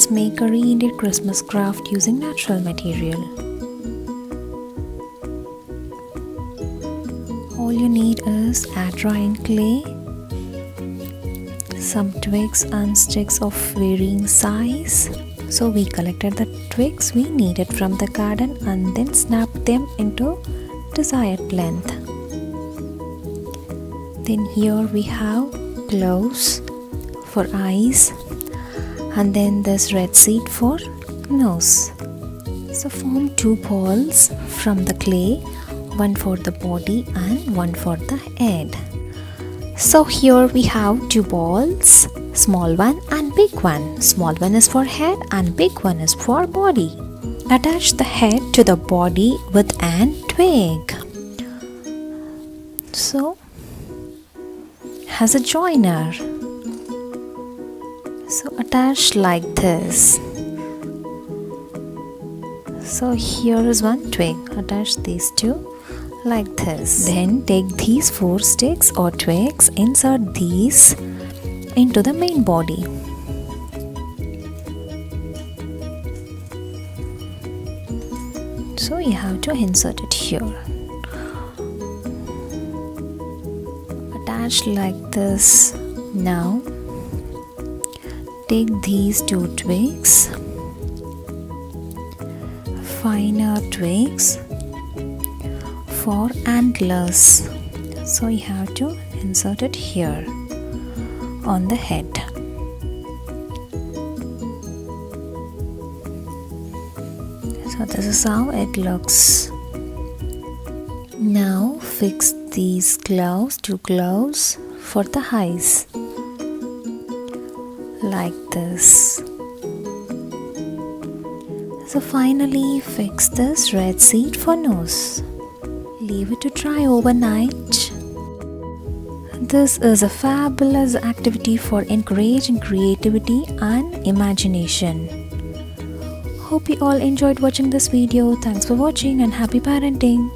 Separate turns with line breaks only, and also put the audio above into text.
let's make a reindeer Christmas craft using natural material. All you need is a drying clay, some twigs and sticks of varying size. So we collected the twigs we needed from the garden and then snapped them into desired length. Then here we have gloves for eyes and then this red seed for nose. So form two balls from the clay, one for the body and one for the head. So here we have two balls, small one and big one. Small one is for head and big one is for body. Attach the head to the body with an twig. So has a joiner. So attach like this. So here is one twig. Attach these two like this. Then take these four sticks or twigs, insert these into the main body. So you have to insert it here. Attach like this. Now take these two twigs, finer twigs for antlers. So you have to insert it here on the head. So this is how it looks. Now fix these gloves, two gloves for the eyes like this. So finally fix this red seed for nose. Leave it to dry overnight. This is a fabulous activity for encouraging creativity and imagination. Hope you all enjoyed watching this video. Thanks for watching and happy parenting.